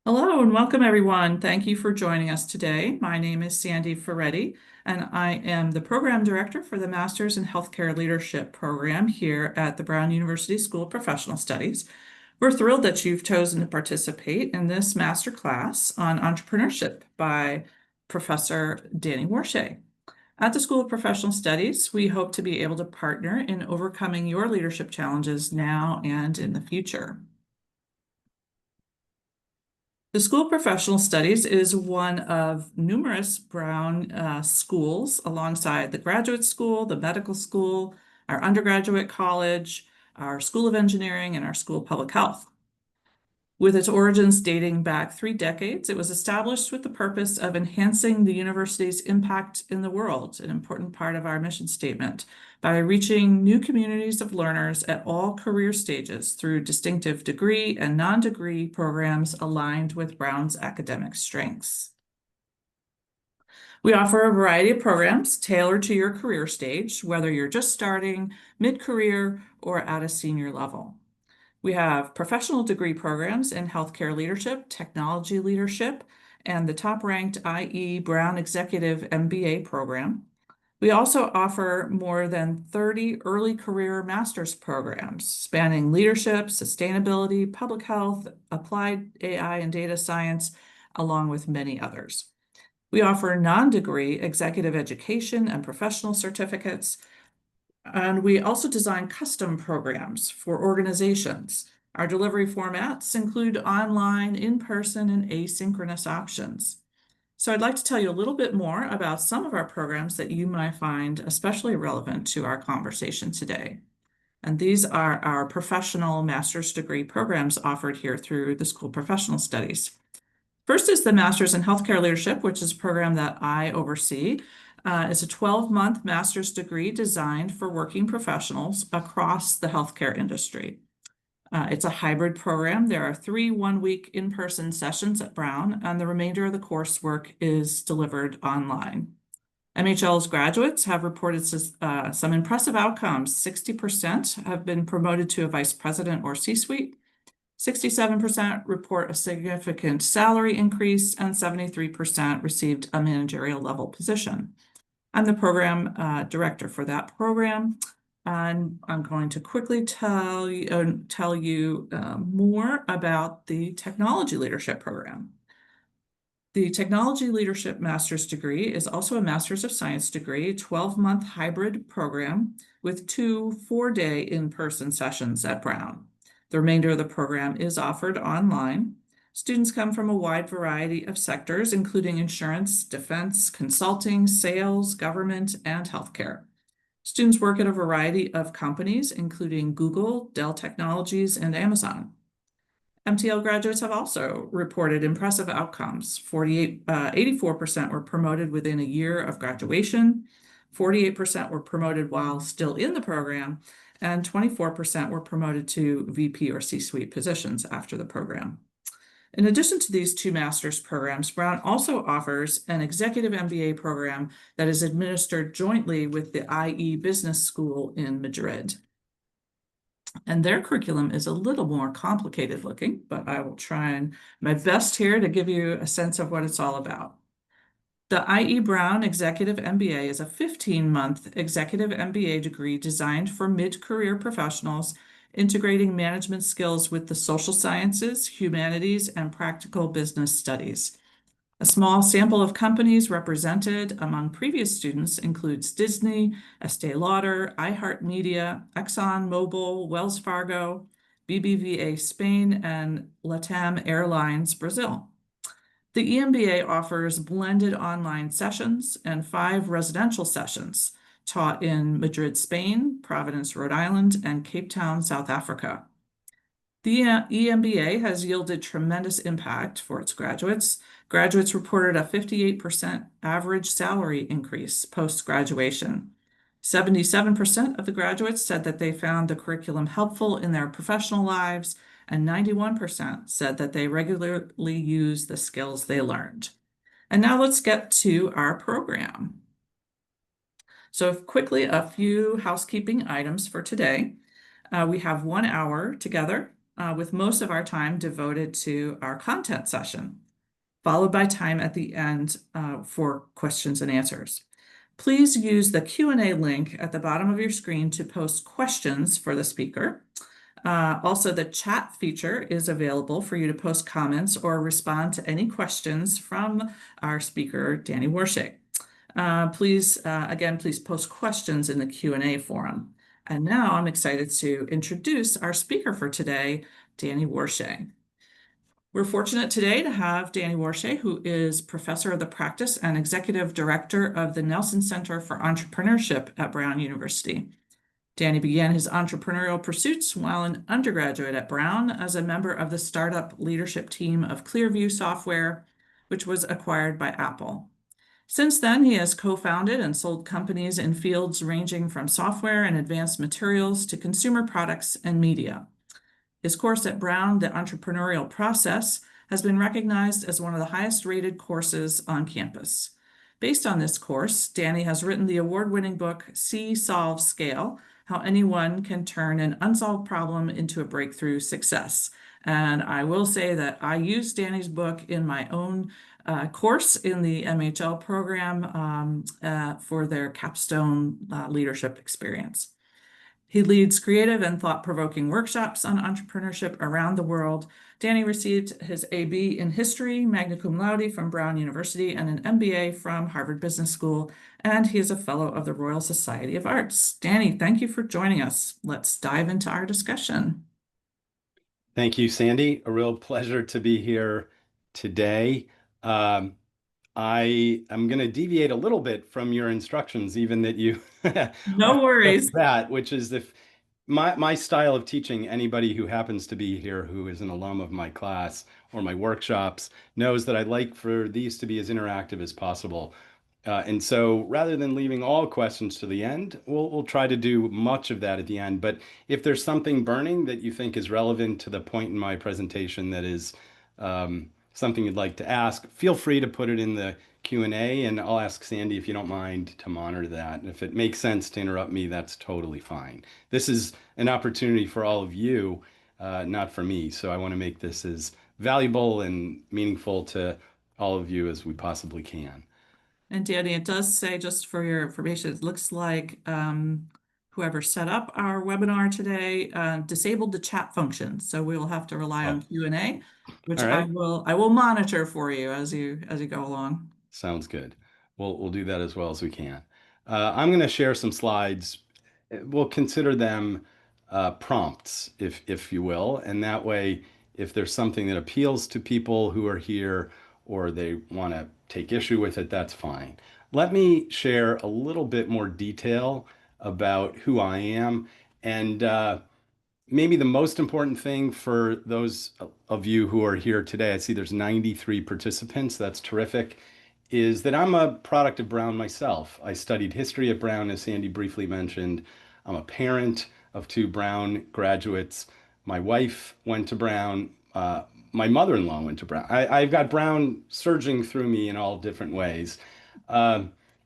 Hello and welcome everyone. Thank you for joining us today. My name is Sandy Ferretti and I am the Program Director for the Masters in Healthcare Leadership program here at the Brown University School of Professional Studies. We're thrilled that you've chosen to participate in this master class on entrepreneurship by Professor Danny Warshay. At the School of Professional Studies, we hope to be able to partner in overcoming your leadership challenges now and in the future. The School of Professional Studies is one of numerous Brown schools alongside the graduate school, the medical school, our undergraduate college, our School of Engineering, and our School of Public Health. With its origins dating back 3 decades, it was established with the purpose of enhancing the university's impact in the world, an important part of our mission statement, by reaching new communities of learners at all career stages through distinctive degree and non-degree programs aligned with Brown's academic strengths. We offer a variety of programs tailored to your career stage, whether you're just starting, mid-career, or at a senior level. We have professional degree programs in healthcare leadership, technology leadership, and the top-ranked IE Brown Executive MBA program. We also offer more than 30 early career master's programs spanning leadership, sustainability, public health, applied AI and data science, along with many others. We offer non-degree executive education and professional certificates, and we also design custom programs for organizations. Our delivery formats include online, in-person, and asynchronous options. So I'd like to tell you a little bit more about some of our programs that you might find especially relevant to our conversation today. And these are our professional master's degree programs offered here through the School of Professional Studies. First is the Master's in Healthcare Leadership, which is a program that I oversee. It's a 12-month master's degree designed for working professionals across the healthcare industry. It's a hybrid program. There are 3 one-week in-person sessions at Brown, and the remainder of the coursework is delivered online. MHL's graduates have reported some impressive outcomes. 60% have been promoted to a vice president or C-suite. 67% report a significant salary increase, and 73% received a managerial level position. I'm the program director for that program, and I'm going to quickly tell you more about the Technology Leadership program. The Technology Leadership Master's degree is also a Master's of Science degree, 12-month hybrid program with 2 4-day in-person sessions at Brown. The remainder of the program is offered online. Students come from a wide variety of sectors, including insurance, defense, consulting, sales, government, and healthcare. Students work at a variety of companies, including Google, Dell Technologies, and Amazon. MTL graduates have also reported impressive outcomes. 84% were promoted within a year of graduation, 48% were promoted while still in the program, and 24% were promoted to VP or C-suite positions after the program. In addition to these 2 master's programs, Brown also offers an executive MBA program that is administered jointly with the IE Business School in Madrid. And their curriculum is a little more complicated looking, but I will try my best here to give you a sense of what it's all about. The IE Brown Executive MBA is a 15-month executive MBA degree designed for mid-career professionals, integrating management skills with the social sciences, humanities, and practical business studies. A small sample of companies represented among previous students includes Disney, Estee Lauder, iHeartMedia, ExxonMobil, Wells Fargo, BBVA Spain, and LATAM Airlines Brazil. The EMBA offers blended online sessions and 5 residential sessions taught in Madrid, Spain, Providence, Rhode Island, and Cape Town, South Africa. The EMBA has yielded tremendous impact for its graduates. Graduates reported a 58% average salary increase post-graduation. 77% of the graduates said that they found the curriculum helpful in their professional lives, and 91% said that they regularly use the skills they learned. And now let's get to our program. So quickly, a few housekeeping items for today. We have 1 hour together with most of our time devoted to our content session, followed by time at the end for questions and answers. Please use the Q&A link at the bottom of your screen to post questions for the speaker. Also, the chat feature is available for you to post comments or respond to any questions from our speaker, Danny Warshay. Please post questions in the Q&A forum. And now I'm excited to introduce our speaker for today, Danny Warshay. We're fortunate today to have Danny Warshay, who is professor of the practice and executive director of the Nelson Center for Entrepreneurship at Brown University. Danny began his entrepreneurial pursuits while an undergraduate at Brown as a member of the startup leadership team of Clearview Software, which was acquired by Apple. Since then, he has co-founded and sold companies in fields ranging from software and advanced materials to consumer products and media. His course at Brown, The Entrepreneurial Process, has been recognized as one of the highest rated courses on campus. Based on this course, Danny has written the award-winning book, See, Solve, Scale: How Anyone Can Turn an Unsolved Problem into a Breakthrough Success. And I will say that I used Danny's book in my own course in the MHL program for their capstone leadership experience. He leads creative and thought-provoking workshops on entrepreneurship around the world. Danny received his AB in history, magna cum laude from Brown University, and an MBA from Harvard Business School, and he is a fellow of the Royal Society of Arts. Danny, thank you for joining us. Let's dive into our discussion. Thank you, Sandy. A real pleasure to be here today. I am going to deviate a little bit from your instructions, even that you No worries. that, which is if my style of teaching, anybody who happens to be here who is an alum of my class or my workshops knows that I like for these to be as interactive as possible. And so rather than leaving all questions to the end, we'll try to do much of that at the end. But if there's something burning that you think is relevant to the point in my presentation that is something you'd like to ask, feel free to put it in the Q&A, and I'll ask Sandy, if you don't mind, to monitor that. And if it makes sense to interrupt me, that's totally fine. This is an opportunity for all of you, not for me. So I want to make this as valuable and meaningful to all of you as we possibly can. And Danny, it does say, just for your information, it looks like whoever set up our webinar today disabled the chat function. So we will have to rely on Q&A, which All right. I will monitor for you as you go along. Sounds good. We'll do that as well as we can. I'm going to share some slides. We'll consider them prompts, if you will, and that way, if there's something that appeals to people who are here or they want to take issue with it, that's fine. Let me share a little bit more detail about who I am, and maybe the most important thing for those of you who are here today, I see there's 93 participants. That's terrific. Is that I'm a product of Brown myself. I studied history at Brown, as Sandy briefly mentioned. I'm a parent of two Brown graduates. My wife went to Brown. My mother-in-law went to Brown. I've got Brown surging through me in all different ways.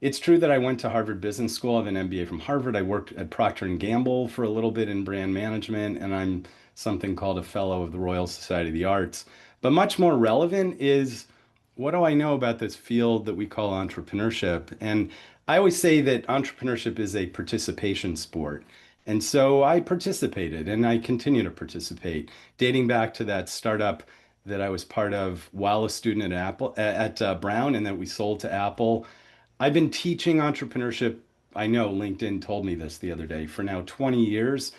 It's true that I went to Harvard Business School. I have an MBA from Harvard. I worked at Procter & Gamble for a little bit in brand management, and I'm something called a fellow of the Royal Society of the Arts. But much more relevant is, what do I know about this field that we call entrepreneurship? And I always say that entrepreneurship is a participation sport. And so I participated and I continue to participate, dating back to that startup that I was part of while a student at Brown, and that we sold to Apple. I've been teaching entrepreneurship. I know LinkedIn told me this the other day, for now 20 years.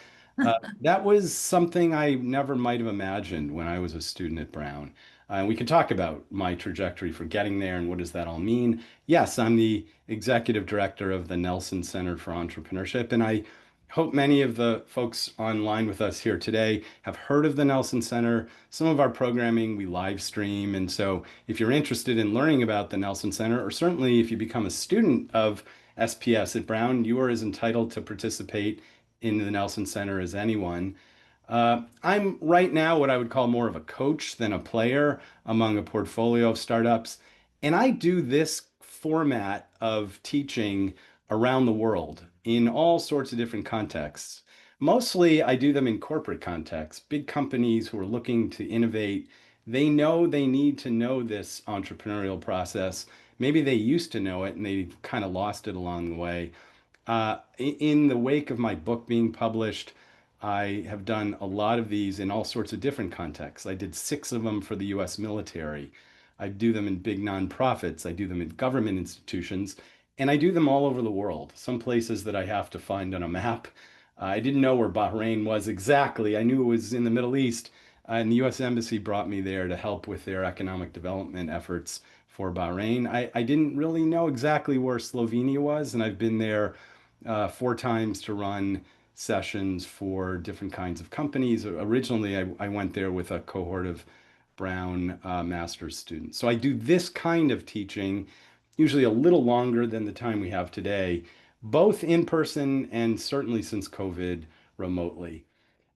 That was something I never might have imagined when I was a student at Brown. And we can talk about my trajectory for getting there and what does that all mean. Yes, I'm the executive director of the Nelson Center for Entrepreneurship, and I hope many of the folks online with us here today have heard of the Nelson Center. Some of our programming we live stream, and so if you're interested in learning about the Nelson Center, or certainly if you become a student of SPS at Brown, you are as entitled to participate in the Nelson Center as anyone. I'm right now what I would call more of a coach than a player among a portfolio of startups. And I do this format of teaching around the world in all sorts of different contexts. Mostly, I do them in corporate contexts. Big companies who are looking to innovate, they know they need to know this entrepreneurial process. Maybe they used to know it and they kind of lost it along the way. In the wake of my book being published, I have done a lot of these in all sorts of different contexts. I did 6 of them for the US military. I do them in big nonprofits. I do them in government institutions, and I do them all over the world. Some places that I have to find on a map. I didn't know where Bahrain was exactly. I knew it was in the Middle East, and the US Embassy brought me there to help with their economic development efforts for Bahrain. I didn't really know exactly where Slovenia was, and I've been there 4 times to run sessions for different kinds of companies. Originally, I went there with a cohort of Brown master's students. So I do this kind of teaching, usually a little longer than the time we have today, both in person and certainly since COVID remotely.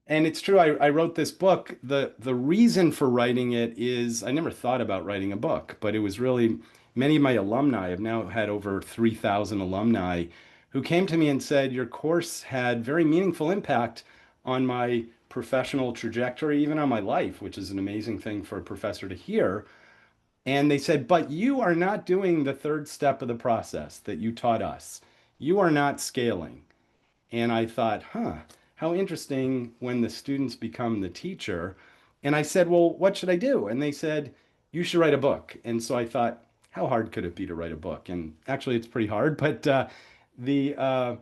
And it's true, I wrote this book. The reason for writing it is I never thought about writing a book, but it was really many of my alumni. I've now had over 3,000 alumni who came to me and said, your course had very meaningful impact on my professional trajectory, even on my life, which is an amazing thing for a professor to hear. And they said, but you are not doing the third step of the process that you taught us. You are not scaling. And I thought, how interesting when the students become the teacher. And I said, well, what should I do? And they said, you should write a book. And so I thought, how hard could it be to write a book? And actually, it's pretty hard, but the uh,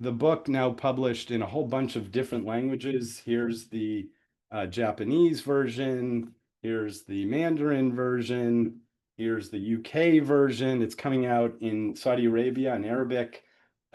the book now published in a whole bunch of different languages. Here's the Japanese version. Here's the Mandarin version. Here's the UK version. It's coming out in Saudi Arabia in Arabic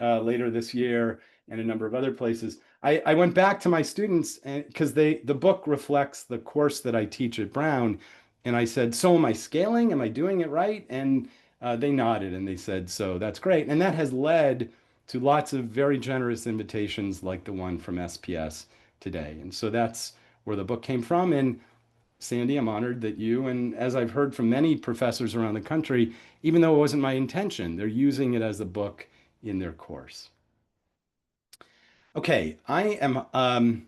later this year and a number of other places. I went back to my students because the book reflects the course that I teach at Brown. And I said, so am I scaling? Am I doing it right? And they nodded and they said, so that's great. And that has led to lots of very generous invitations like the one from SPS today. And so that's where the book came from. And Sandy, I'm honored that you, and as I've heard from many professors around the country, even though it wasn't my intention, they're using it as a book in their course. Okay, I am,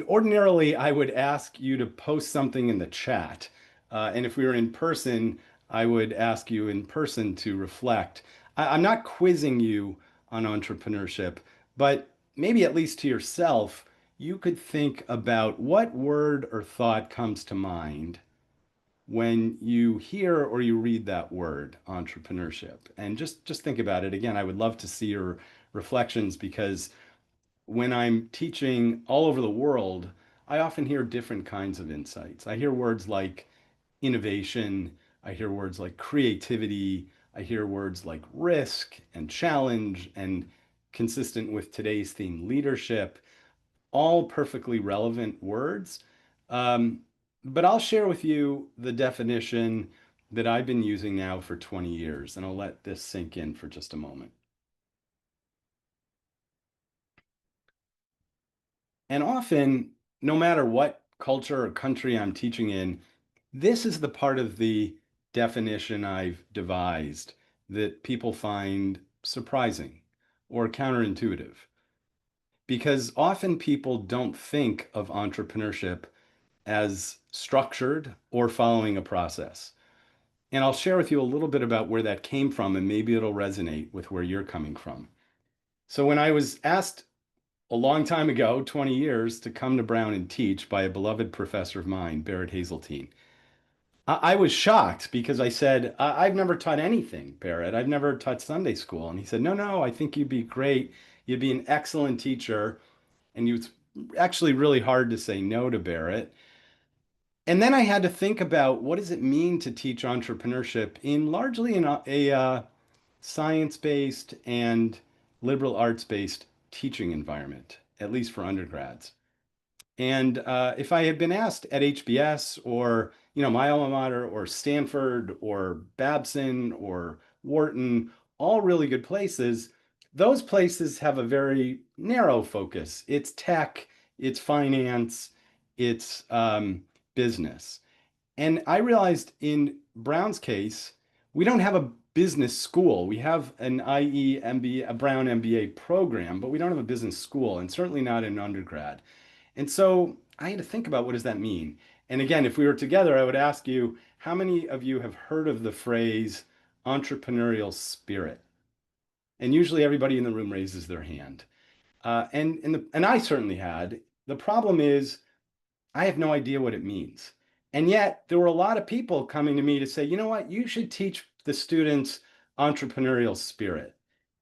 ordinarily I would ask you to post something in the chat. And if we were in person, I would ask you in person to reflect. I'm not quizzing you on entrepreneurship, but maybe at least to yourself, you could think about what word or thought comes to mind when you hear or you read that word, entrepreneurship. And just think about it. Again, I would love to see your reflections because when I'm teaching all over the world, I often hear different kinds of insights. I hear words like innovation, I hear words like creativity, I hear words like risk and challenge, and consistent with today's theme, leadership, all perfectly relevant words. Um, but I'll share with you the definition that I've been using now for 20 years, and I'll let this sink in for just a moment. And often, no matter what culture or country I'm teaching in, this is the part of the definition I've devised that people find surprising or counterintuitive. Because often people don't think of entrepreneurship as structured or following a process. And I'll share with you a little bit about where that came from, and maybe it'll resonate with where you're coming from. So, when I was asked a long time ago, 20 years, to come to Brown and teach by a beloved professor of mine, Barrett Hazeltine. I was shocked because I said, I've never taught anything, Barrett. I've never taught Sunday school. And he said, no, I think you'd be great. You'd be an excellent teacher. And it's actually really hard to say no to Barrett. And then I had to think about what does it mean to teach entrepreneurship in largely a science-based and liberal arts-based teaching environment, at least for undergrads. And if I had been asked at HBS or, my alma mater or Stanford or Babson or Wharton, all really good places, those places have a very narrow focus. It's tech, it's finance, it's business. And I realized in Brown's case, we don't have a business school. We have an IE MBA, a Brown MBA program, but we don't have a business school, and certainly not in undergrad. And so I had to think about, what does that mean? And again, if we were together, I would ask you, how many of you have heard of the phrase entrepreneurial spirit? And usually everybody in the room raises their hand. And I certainly had. The problem is, I have no idea what it means. And yet there were a lot of people coming to me to say, you know what, you should teach the students entrepreneurial spirit.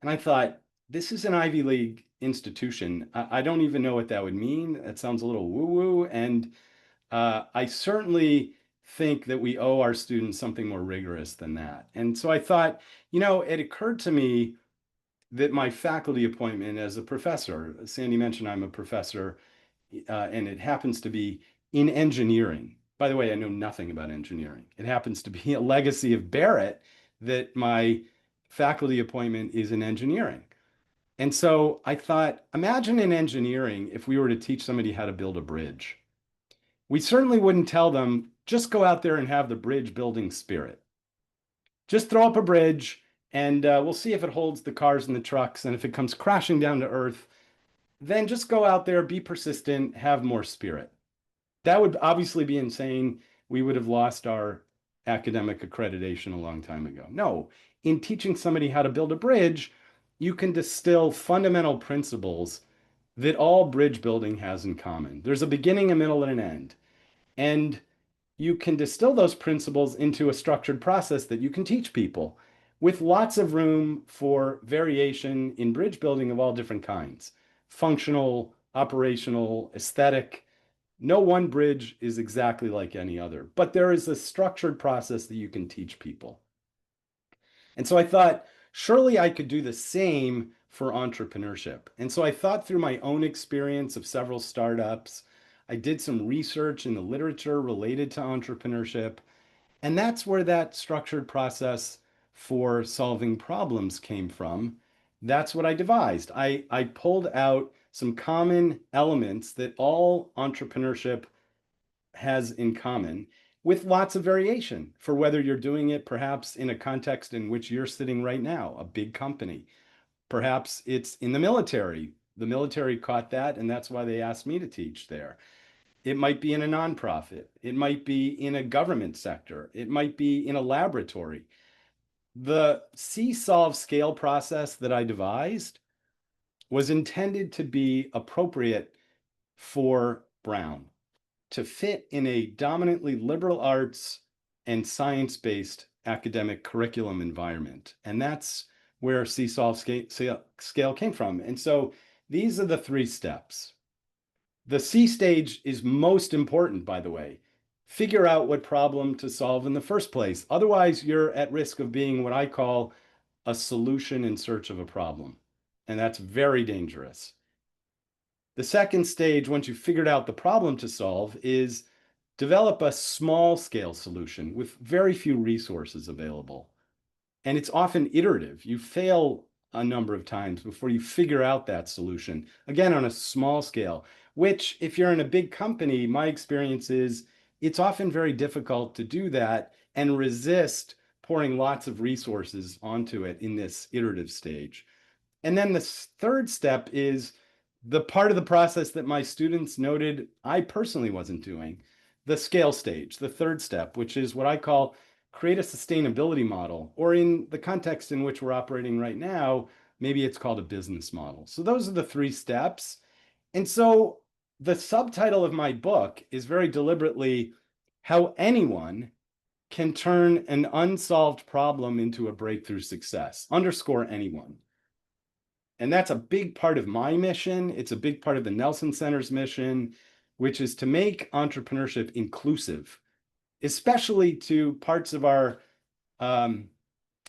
And I thought, this is an Ivy League institution. I don't even know what that would mean. That sounds a little woo-woo. And I certainly think that we owe our students something more rigorous than that. And so I thought, it occurred to me that my faculty appointment as a professor, Sandy mentioned I'm a professor, and it happens to be in engineering. By the way, I know nothing about engineering. It happens to be a legacy of Barrett that my faculty appointment is in engineering. And so I thought, imagine in engineering if we were to teach somebody how to build a bridge. We certainly wouldn't tell them, just go out there and have the bridge building spirit. Just throw up a bridge and we'll see if it holds the cars and the trucks. And if it comes crashing down to earth, then just go out there, be persistent, have more spirit. That would obviously be insane. We would have lost our academic accreditation a long time ago. No, in teaching somebody how to build a bridge, you can distill fundamental principles that all bridge building has in common. There's a beginning, a middle, and an end. And you can distill those principles into a structured process that you can teach people with lots of room for variation in bridge building of all different kinds: functional, operational, aesthetic. No one bridge is exactly like any other, but there is a structured process that you can teach people. And so I thought, surely I could do the same for entrepreneurship. And so I thought through my own experience of several startups. I did some research in the literature related to entrepreneurship. And that's where that structured process for solving problems came from. That's what I devised. I pulled out some common elements that all entrepreneurship has in common, with lots of variation for whether you're doing it perhaps in a context in which you're sitting right now, a big company. Perhaps it's in the military. The military caught that, and that's why they asked me to teach there. It might be in a nonprofit. It might be in a government sector. It might be in a laboratory. The see-solve scale process that I devised was intended to be appropriate for Brown, to fit in a dominantly liberal arts and science-based academic curriculum environment. And that's where see-solve scale came from. And so these are the 3 steps. The C stage is most important, by the way. Figure out what problem to solve in the first place. Otherwise, you're at risk of being what I call a solution in search of a problem. And that's very dangerous. The second stage, once you've figured out the problem to solve, is develop a small scale solution with very few resources available. And it's often iterative. You fail a number of times before you figure out that solution, again, on a small scale, which if you're in a big company, my experience is it's often very difficult to do that and resist pouring lots of resources onto it in this iterative stage. And then the third step is the part of the process that my students noted I personally wasn't doing, the scale stage, the third step, which is what I call create a sustainability model, or in the context in which we're operating right now, maybe it's called a business model. So those are the 3 steps. And so the subtitle of my book is very deliberately how anyone can turn an unsolved problem into a breakthrough success. Underscore anyone. And that's a big part of my mission. It's a big part of the Nelson Center's mission, which is to make entrepreneurship inclusive, especially to parts of our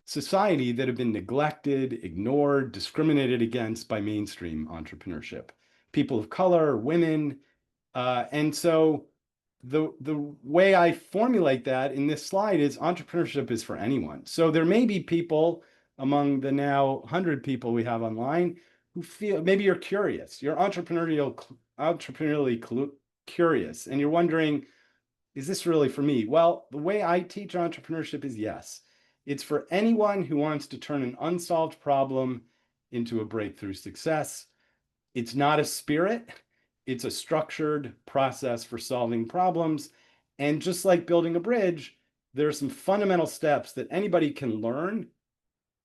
society that have been neglected, ignored, discriminated against by mainstream entrepreneurship. People of color, women. And so the way I formulate that in this slide is entrepreneurship is for anyone. So there may be people among the now 100 people we have online who feel, maybe you're curious, you're entrepreneurially curious, and you're wondering, is this really for me? Well, the way I teach entrepreneurship is yes. It's for anyone who wants to turn an unsolved problem into a breakthrough success. It's not a spirit, it's a structured process for solving problems. And just like building a bridge, there are some fundamental steps that anybody can learn,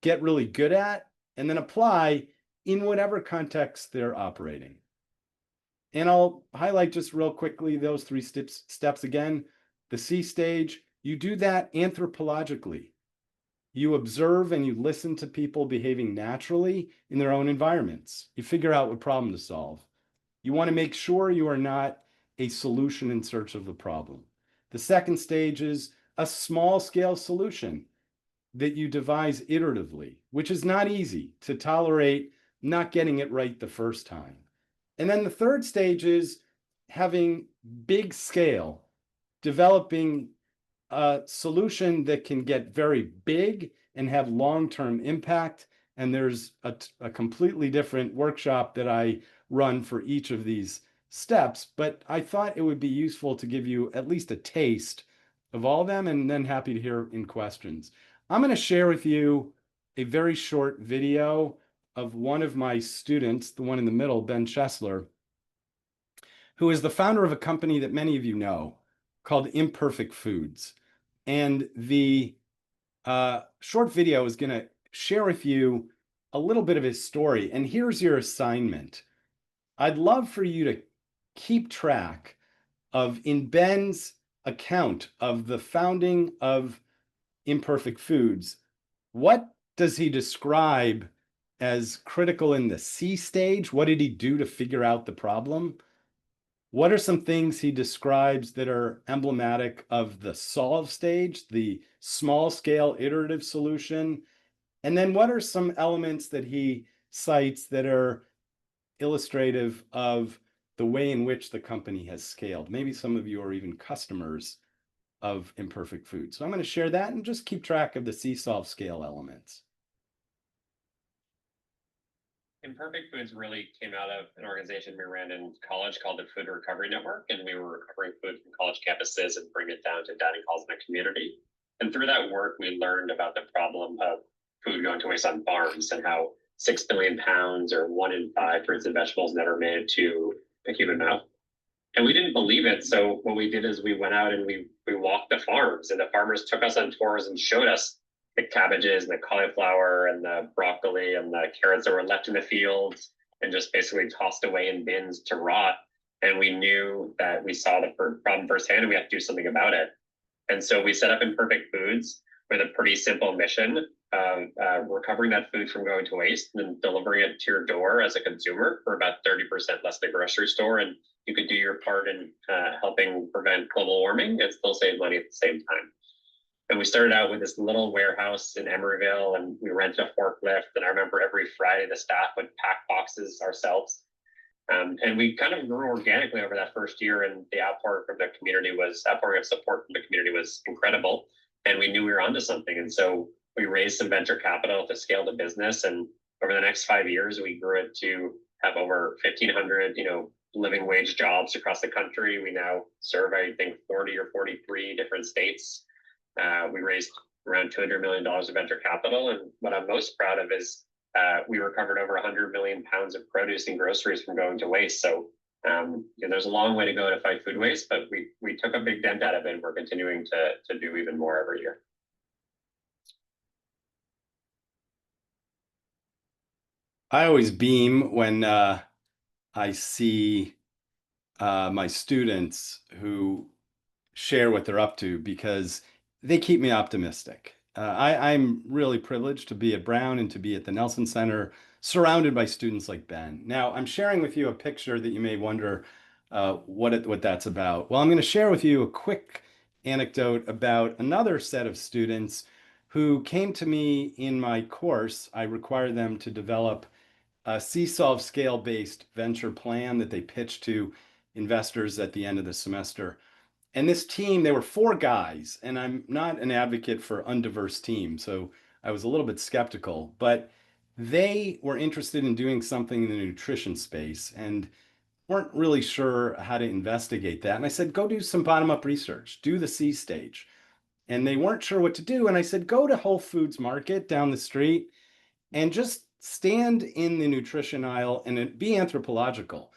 get really good at, and then apply in whatever context they're operating. And I'll highlight just real quickly those three steps again. The C stage, you do that anthropologically. You observe and you listen to people behaving naturally in their own environments. You figure out what problem to solve. You want to make sure you are not a solution in search of the problem. The second stage is a small scale solution that you devise iteratively, which is not easy to tolerate not getting it right the first time. And then the third stage is having big scale, developing a solution that can get very big and have long-term impact. And there's a completely different workshop that I run for each of these steps, but I thought it would be useful to give you at least a taste of all of them, and then happy to hear in questions. I'm going to share with you a very short video of one of my students, the one in the middle, Ben Chesler, who is the founder of a company that many of you know called Imperfect Foods. And the short video is going to share with you a little bit of his story. And here's your assignment. I'd love for you to keep track of, in Ben's account of the founding of Imperfect Foods, what does he describe as critical in the C stage? What did he do to figure out the problem? What are some things he describes that are emblematic of the solve stage, the small scale iterative solution? And then what are some elements that he cites that are illustrative of the way in which the company has scaled? Maybe some of you are even customers of Imperfect Foods. So I'm going to share that and just keep track of the C-solve scale elements. Imperfect Foods really came out of an organization we ran in college called the Food Recovery Network, and we were recovering food from college campuses and bringing it down to dining halls in the community. And through that work, we learned about the problem of food going to waste on farms and how 6 billion pounds or 1 in 5 fruits and vegetables never made it to the human mouth. And we didn't believe it. So what we did is we went out and we walked the farms, and the farmers took us on tours and showed us the cabbages and the cauliflower and the broccoli and the carrots that were left in the fields and just basically tossed away in bins to rot. And we knew that we saw the problem firsthand and we had to do something about it. And so we set up Imperfect Foods with a pretty simple mission of recovering that food from going to waste and then delivering it to your door as a consumer for about 30% less than the grocery store. And you could do your part in helping prevent global warming and still save money at the same time. And we started out with this little warehouse in Emeryville, and we rented a forklift. And I remember every Friday the staff would pack boxes ourselves. And we kind of grew organically over that first year, and the outpouring of support from the community was incredible. And we knew we were onto something. And so we raised some venture capital to scale the business. And over the next 5 years, we grew it to have over 1,500, living wage jobs across the country. We now serve, I think, 40 or 43 different states. We raised around $200 million of venture capital. And what I'm most proud of is we recovered over 100 million pounds of produce and groceries from going to waste. So there's a long way to go to fight food waste, but we took a big dent out of it, and we're continuing to do even more every year. I always beam when I see my students who share what they're up to, because they keep me optimistic. I'm really privileged to be at Brown and to be at the Nelson Center, surrounded by students like Ben. Now, I'm sharing with you a picture that you may wonder what that's about. Well, I'm going to share with you a quick anecdote about another set of students who came to me in my course. I required them to develop a C-solve scale-based venture plan that they pitched to investors at the end of the semester. And this team, they were 4 guys, and I'm not an advocate for undiverse teams, so I was a little bit skeptical, but they were interested in doing something in the nutrition space and weren't really sure how to investigate that. And I said, go do some bottom-up research, do the C stage. and they weren't sure what to do. And I said, go to Whole Foods Market down the street and just stand in the nutrition aisle and be anthropological.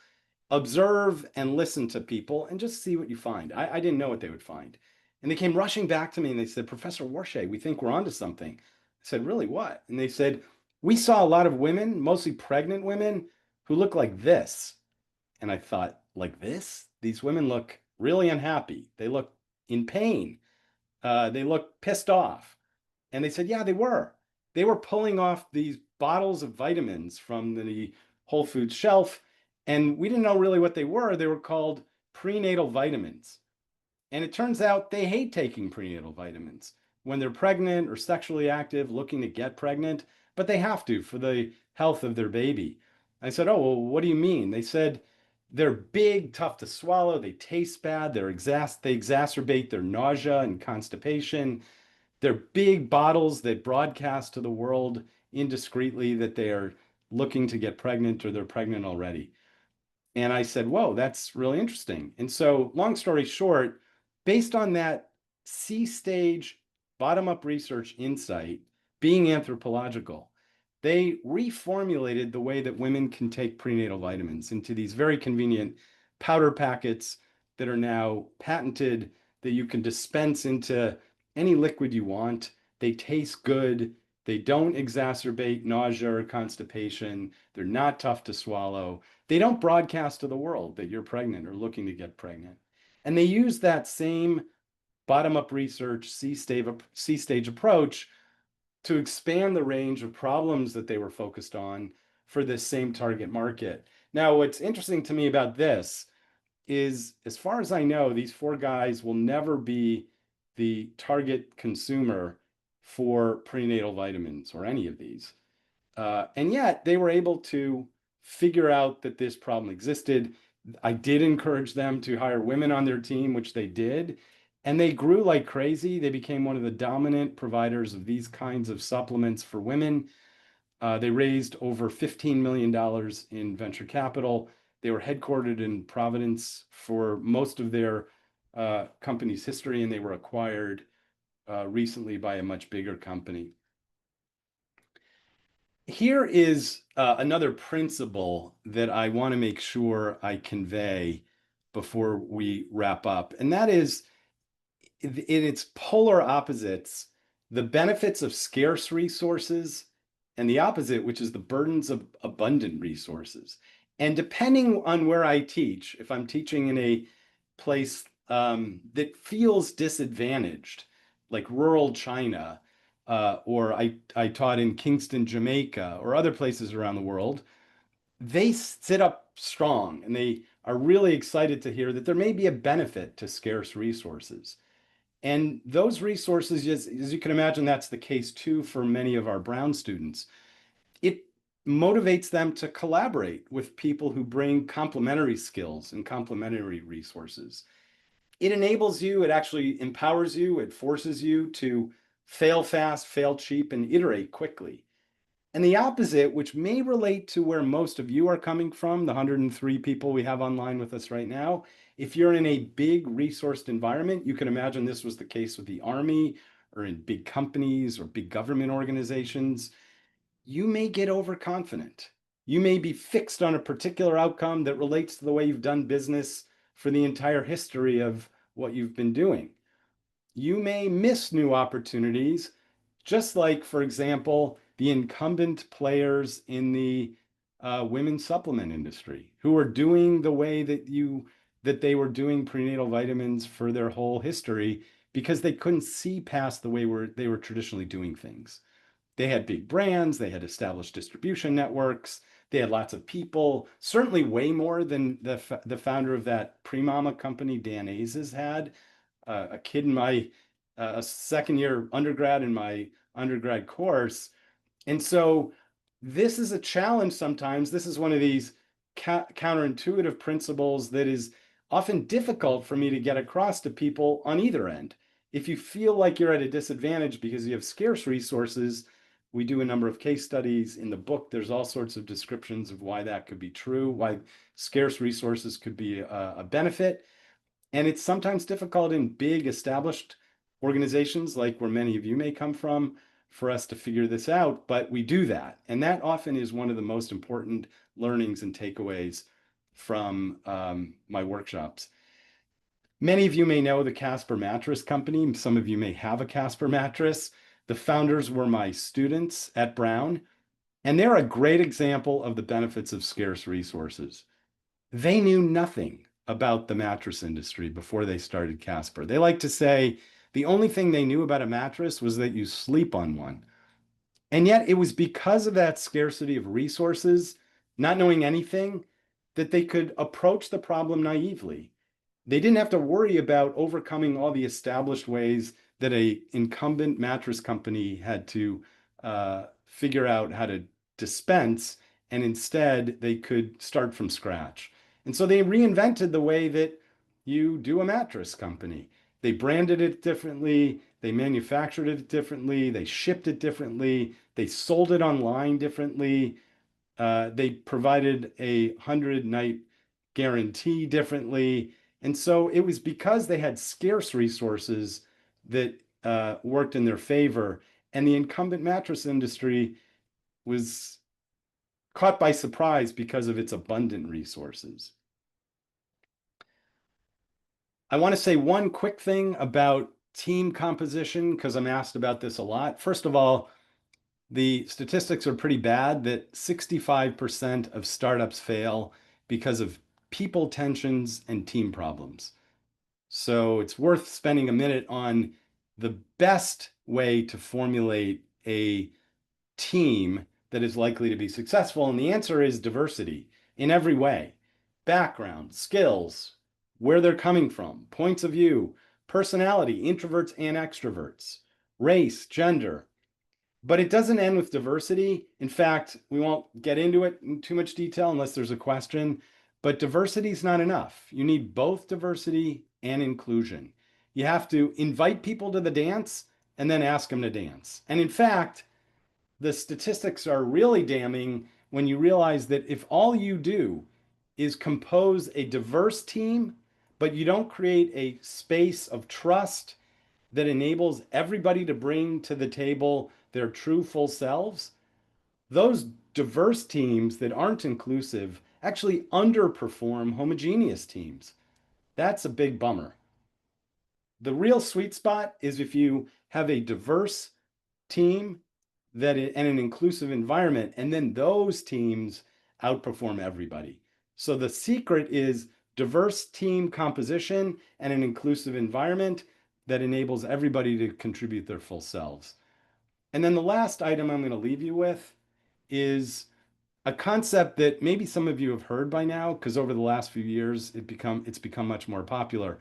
Observe and listen to people and just see what you find. I didn't know what they would find. And they came rushing back to me and they said, Professor Warshay, we think we're onto something. I said, really, what? And they said, we saw a lot of women, mostly pregnant women, who look like this. And I thought, like this? These women look really unhappy. They look in pain. They look pissed off. And they said, yeah, they were. They were pulling off these bottles of vitamins from the Whole Foods shelf, and we didn't know really what they were. They were called prenatal vitamins. And it turns out they hate taking prenatal vitamins when they're pregnant or sexually active, looking to get pregnant, but they have to for the health of their baby. I said, oh, well, what do you mean? They said, they're big, tough to swallow, they taste bad, they exacerbate their nausea and constipation. They're big bottles that broadcast to the world indiscreetly that they are looking to get pregnant or they're pregnant already. And I said, whoa, that's really interesting. And so, long story short, based on that C-stage bottom-up research insight, being anthropological, they reformulated the way that women can take prenatal vitamins into these very convenient powder packets that are now patented, that you can dispense into any liquid you want. They taste good. They don't exacerbate nausea or constipation. They're not tough to swallow. They don't broadcast to the world that you're pregnant or looking to get pregnant. And they use that same bottom-up research, C-stage approach to expand the range of problems that they were focused on for this same target market. Now, what's interesting to me about this is, as far as I know, these four guys will never be the target consumer for prenatal vitamins or any of these. And yet they were able to figure out that this problem existed. I did encourage them to hire women on their team, which they did. And they grew like crazy. They became one of the dominant providers of these kinds of supplements for women. They raised over $15 million in venture capital. They were headquartered in Providence for most of their company's history, and they were acquired recently by a much bigger company. Here is another principle that I want to make sure I convey before we wrap up, and that is, in its polar opposites, the benefits of scarce resources and the opposite, which is the burdens of abundant resources. And depending on where I teach, if I'm teaching in a place that feels disadvantaged, like rural China, or I taught in Kingston, Jamaica, or other places around the world, they sit up strong and they are really excited to hear that there may be a benefit to scarce resources. And those resources, as you can imagine, that's the case too for many of our Brown students. It motivates them to collaborate with people who bring complementary skills and complementary resources. It enables you, it actually empowers you, it forces you to fail fast, fail cheap, and iterate quickly. And the opposite, which may relate to where most of you are coming from, the 103 people we have online with us right now, if you're in a big resourced environment, you can imagine this was the case with the Army or in big companies or big government organizations, you may get overconfident. You may be fixed on a particular outcome that relates to the way you've done business for the entire history of what you've been doing. You may miss new opportunities, just like, for example, the incumbent players in the women's supplement industry who are doing the way that they were doing prenatal vitamins for their whole history because they couldn't see past the way they were traditionally doing things. They had big brands, they had established distribution networks, they had lots of people, certainly way more than the founder of that pre-mama company, Dan Azes, had. A kid in my second year undergrad in my undergrad course. And so this is a challenge sometimes. This is one of these counterintuitive principles that is often difficult for me to get across to people on either end. If you feel like you're at a disadvantage because you have scarce resources, we do a number of case studies in the book. There's all sorts of descriptions of why that could be true, why scarce resources could be a benefit. And it's sometimes difficult in big established organizations like where many of you may come from for us to figure this out, but we do that. And that often is one of the most important learnings and takeaways from my workshops. Many of you may know the Casper Mattress Company. Some of you may have a Casper mattress. The founders were my students at Brown, and they're a great example of the benefits of scarce resources. They knew nothing about the mattress industry before they started Casper. They like to say the only thing they knew about a mattress was that you sleep on one. And yet it was because of that scarcity of resources, not knowing anything, that they could approach the problem naively. They didn't have to worry about overcoming all the established ways that a incumbent mattress company had to figure out how to dispense, and instead they could start from scratch. And so they reinvented the way that you do a mattress company. They branded it differently, they manufactured it differently, they shipped it differently, they sold it online differently, they provided a 100-night guarantee differently. And so it was because they had scarce resources that worked in their favor. And the incumbent mattress industry was caught by surprise because of its abundant resources. I want to say one quick thing about team composition, because I'm asked about this a lot. First of all, the statistics are pretty bad that 65% of startups fail because of people tensions and team problems. So it's worth spending a minute on the best way to formulate a team that is likely to be successful. And the answer is diversity in every way: background, skills, where they're coming from, points of view, personality, introverts and extroverts, race, gender. But it doesn't end with diversity. In fact, we won't get into it in too much detail unless there's a question, but diversity is not enough. You need both diversity and inclusion. You have to invite people to the dance and then ask them to dance. And in fact, the statistics are really damning when you realize that if all you do is compose a diverse team, but you don't create a space of trust that enables everybody to bring to the table their true full selves, those diverse teams that aren't inclusive actually underperform homogeneous teams. That's a big bummer. The real sweet spot is if you have a diverse team and an inclusive environment, and then those teams outperform everybody. So the secret is diverse team composition and an inclusive environment that enables everybody to contribute their full selves. And then the last item I'm going to leave you with is a concept that maybe some of you have heard by now, because over the last few years it's become much more popular.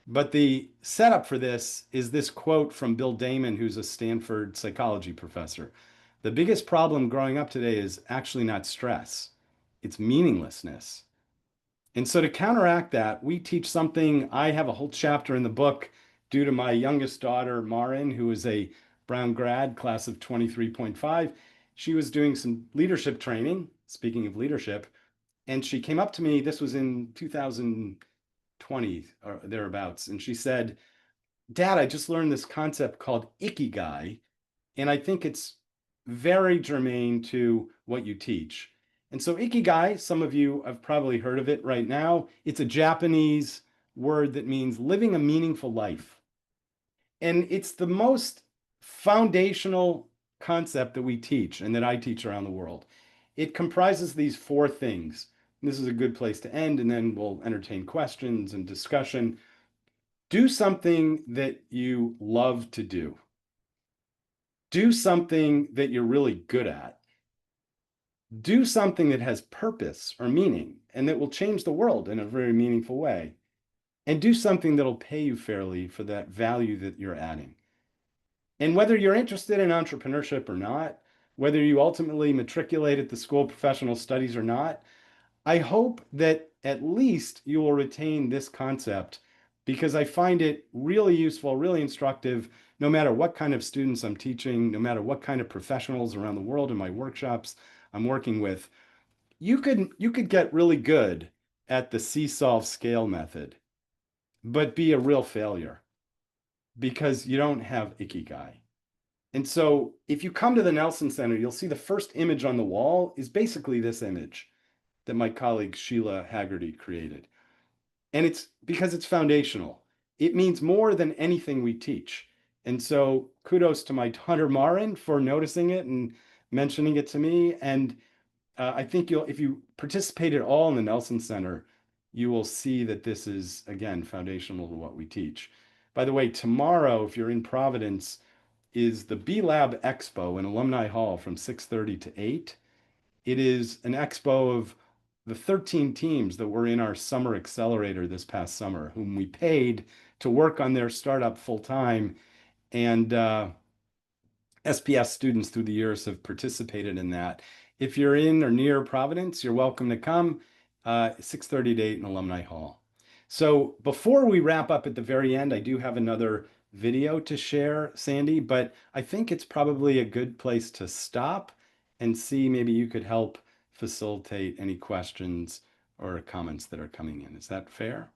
But the setup for this is this quote from Bill Damon, who's a Stanford psychology professor. The biggest problem growing up today is actually not stress, it's meaninglessness. And so to counteract that, we teach something. I have a whole chapter in the book due to my youngest daughter, Marin, who is a Brown grad, class of 23.5. She was doing some leadership training, speaking of leadership, and she came up to me, this was in 2020 or thereabouts, and she said, "Dad, I just learned this concept called ikigai, and I think it's very germane to what you teach." And so ikigai, some of you have probably heard of it right now. It's a Japanese word that means living a meaningful life. And it's the most foundational concept that we teach and that I teach around the world. It comprises these four things. This is a good place to end, and then we'll entertain questions and discussion. Do something that you love to do. Do something that you're really good at. Do something that has purpose or meaning and that will change the world in a very meaningful way. And do something that'll pay you fairly for that value that you're adding. And whether you're interested in entrepreneurship or not, whether you ultimately matriculate at the School of Professional Studies or not, I hope that at least you will retain this concept, because I find it really useful, really instructive, no matter what kind of students I'm teaching, no matter what kind of professionals around the world in my workshops I'm working with. You could get really good at the see-solve scale method, but be a real failure. because you don't have ikigai. And so if you come to the Nelson Center, you'll see the first image on the wall is basically this image that my colleague Sheila Haggerty created. And it's because it's foundational. It means more than anything we teach. And so kudos to my Hunter Marin for noticing it and mentioning it to me. And I think if you participate at all in the Nelson Center, you will see that this is, again, foundational to what we teach. By the way, tomorrow, if you're in Providence, is the B Lab Expo in Alumni Hall from 6:30 to 8. It is an expo of the 13 teams that were in our summer accelerator this past summer, whom we paid to work on their startup full time. And SPS students through the years have participated in that. If you're in or near Providence, you're welcome to come. 6:30 to 8 in Alumni Hall. So before we wrap up at the very end, I do have another video to share, Sandy, but I think it's probably a good place to stop and see maybe you could help facilitate any questions or comments that are coming in. Is that fair?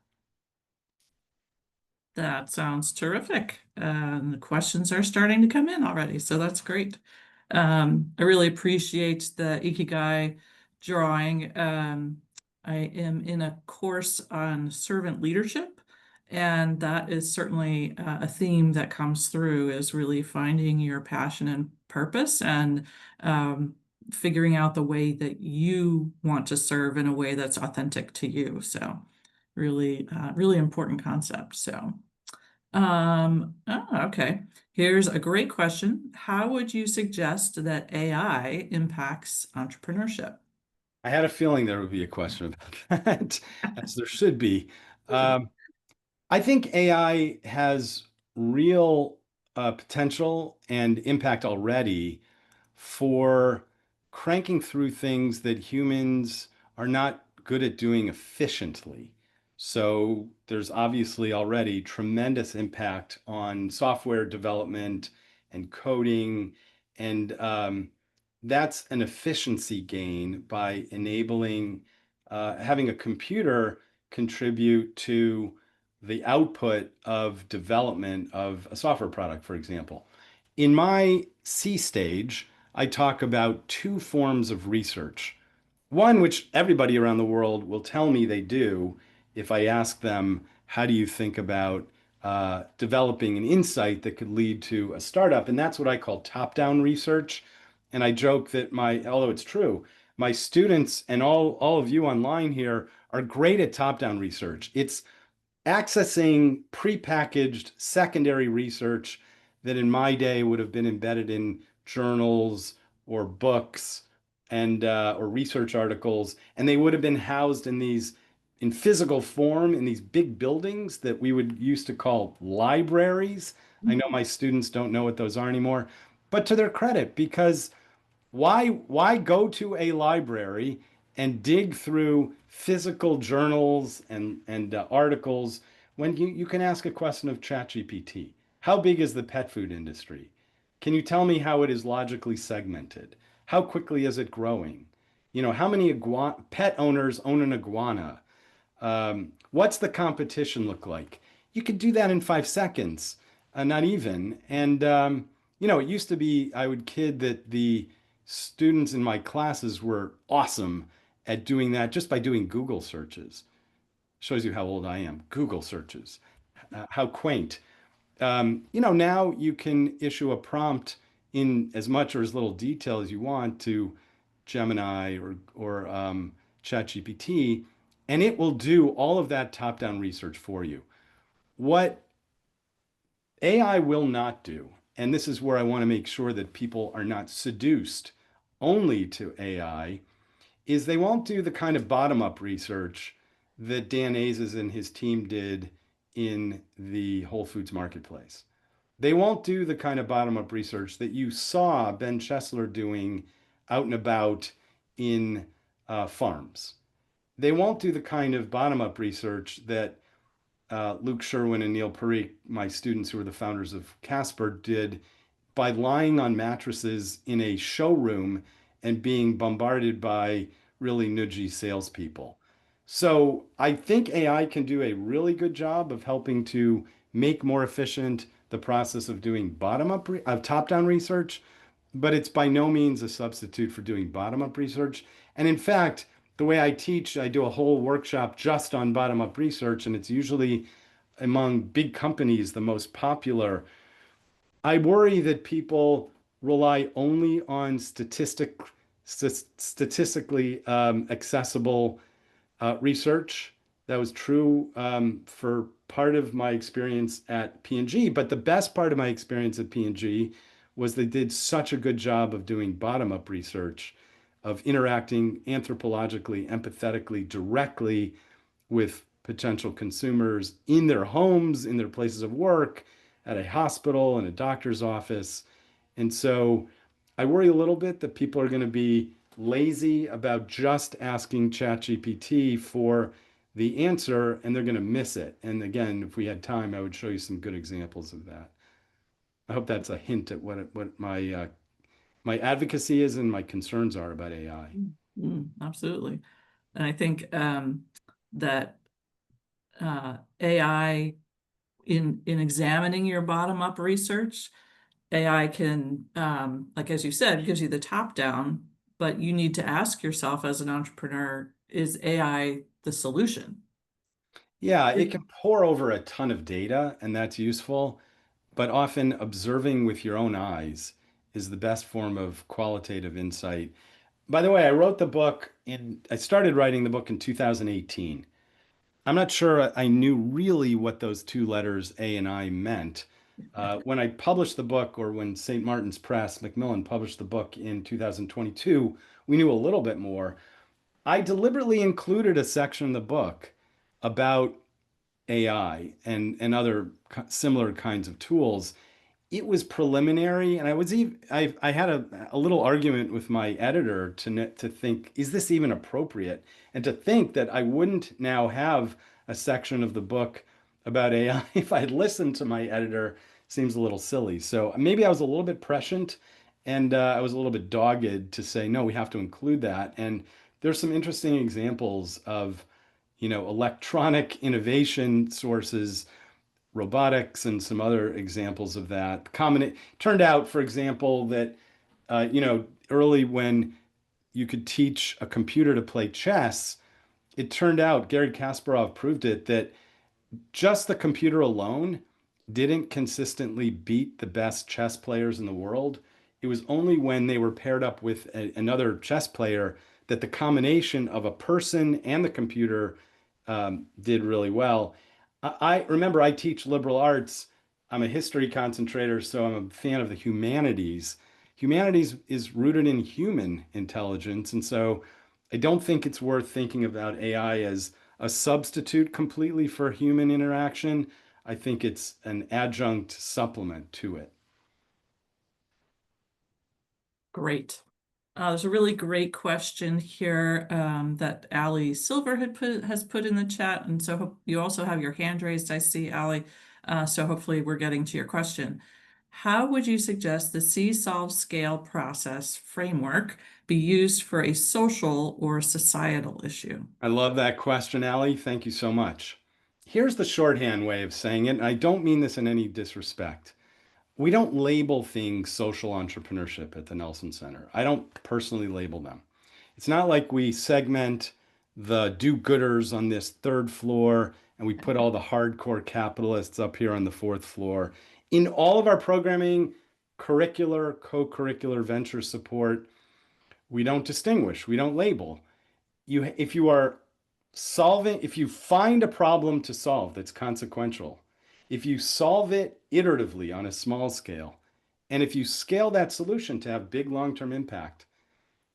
That sounds terrific. The questions are starting to come in already, so that's great. I really appreciate the Ikigai drawing. I am in a course on servant leadership, and that is certainly a theme that comes through is really finding your passion and purpose and figuring out the way that you want to serve in a way that's authentic to you. So really, really important concept. So, okay. Here's a great question. How would you suggest that AI impacts entrepreneurship? I had a feeling there would be a question about that, as there should be. Um, I think AI has real potential and impact already for cranking through things that humans are not good at doing efficiently. So there's obviously already tremendous impact on software development and coding, and that's an efficiency gain by enabling having a computer contribute to the output of development of a software product, for example. In my C stage, I talk about two forms of research. One, which everybody around the world will tell me they do if I ask them, how do you think about developing an insight that could lead to a startup? And that's what I call top-down research. And I joke that although it's true, my students and all of you online here are great at top-down research. It's accessing prepackaged secondary research that in my day would have been embedded in journals or books and or research articles, and they would have been housed in physical form in these big buildings that we would used to call libraries. I know my students don't know what those are anymore, but to their credit, because why go to a library and dig through physical journals and articles when you can ask a question of ChatGPT? How big is the pet food industry? Can you tell me how it is logically segmented? How quickly is it growing? You know, how many pet owners own an iguana? What's the competition look like? You could do that in 5 seconds, not even. And you know, it used to be I would kid that the students in my classes were awesome at doing that just by doing Google searches. Shows you how old I am. Google searches, how quaint. You know, now you can issue a prompt in as much or as little detail as you want to Gemini or ChatGPT, and it will do all of that top-down research for you. What AI will not do, and this is where I want to make sure that people are not seduced only to AI, is they won't do the kind of bottom-up research that Dan Azes and his team did in the Whole Foods marketplace. They won't do the kind of bottom-up research that you saw Ben Chesler doing out and about in farms. They won't do the kind of bottom-up research that Luke Sherwin and Neil Parikh, my students who are the founders of Casper, did by lying on mattresses in a showroom and being bombarded by really nudgy salespeople. So I think AI can do a really good job of helping to make more efficient, the process of doing top-down research, but it's by no means a substitute for doing bottom-up research. And in fact, the way I teach, I do a whole workshop just on bottom-up research, and it's usually among big companies the most popular. I worry that people rely only on statistically accessible research. That was true for part of my experience at P&G, but the best part of my experience at P&G was they did such a good job of doing bottom-up research, of interacting anthropologically, empathetically, directly with potential consumers in their homes, in their places of work, at a hospital, in a doctor's office. And so I worry a little bit that people are going to be lazy about just asking ChatGPT for the answer and they're going to miss it. And again, if we had time, I would show you some good examples of that. I hope that's a hint at what my advocacy is and my concerns are about AI. Absolutely. And I think that AI in examining your bottom-up research, AI can, like as you said, gives you the top down, but you need to ask yourself as an entrepreneur, is AI the solution? Yeah, it can pour over a ton of data, and that's useful, but often observing with your own eyes is the best form of qualitative insight. By the way, I started writing the book in 2018. I'm not sure I knew really what those two letters A and I meant. When I published the book, or when St. Martin's Press, Macmillan published the book in 2022, we knew a little bit more. I deliberately included a section in the book about AI and other similar kinds of tools. It was preliminary, and I had a little argument with my editor to think, is this even appropriate? And to think that I wouldn't now have a section of the book about AI if I had listened to my editor seems a little silly. So maybe I was a little bit prescient, and I was a little bit dogged to say, no, we have to include that. And there's some interesting examples of, electronic innovation sources, robotics, and some other examples of that. It turned out, for example, that early when you could teach a computer to play chess, it turned out, Garry Kasparov proved it, that just the computer alone didn't consistently beat the best chess players in the world. It was only when they were paired up with another chess player that the combination of a person and the computer did really well. I remember I teach liberal arts. I'm a history concentrator, so I'm a fan of the humanities. Humanities is rooted in human intelligence, and so I don't think it's worth thinking about AI as a substitute completely for human interaction. I think it's an adjunct supplement to it. Great. There's a really great question here that Ali Silver has put in the chat, and so you also have your hand raised. I see, Ali. So hopefully we're getting to your question. How would you suggest the see-solve scale process framework be used for a social or societal issue? I love that question, Ali. Thank you so much. Here's the shorthand way of saying it, and I don't mean this in any disrespect. We don't label things social entrepreneurship at the Nelson Center. I don't personally label them. It's not like we segment the do-gooders on this third floor and we put all the hardcore capitalists up here on the fourth floor. In all of our programming, curricular, co-curricular, venture support, we don't distinguish, we don't label. If you find a problem to solve that's consequential, if you solve it iteratively on a small scale, and if you scale that solution to have big long-term impact,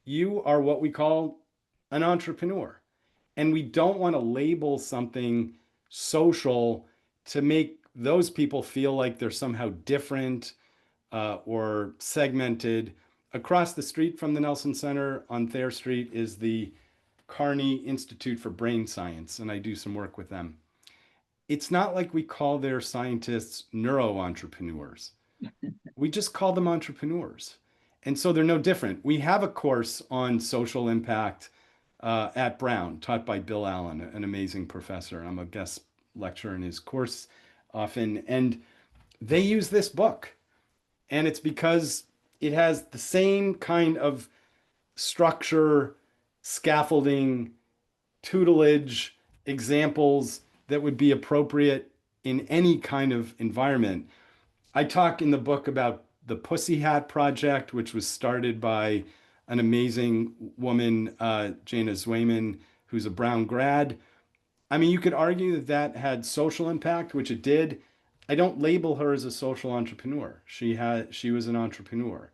you are what we call an entrepreneur. And we don't want to label something social to make those people feel like they're somehow different or segmented. Across the street from the Nelson Center on Thayer Street is the Carney Institute for Brain Science, and I do some work with them. It's not like we call their scientists neuro-entrepreneurs. We just call them entrepreneurs. And so they're no different. We have a course on social impact at Brown, taught by Bill Allen, an amazing professor. I'm a guest lecturer in his course often. And they use this book. And it's because it has the same kind of structure, scaffolding, tutelage, examples that would be appropriate in any kind of environment. I talk in the book about the Pussy Hat Project, which was started by an amazing woman, Jana Zwayman, who's a Brown grad. I mean, you could argue that that had social impact, which it did. I don't label her as a social entrepreneur. She was an entrepreneur.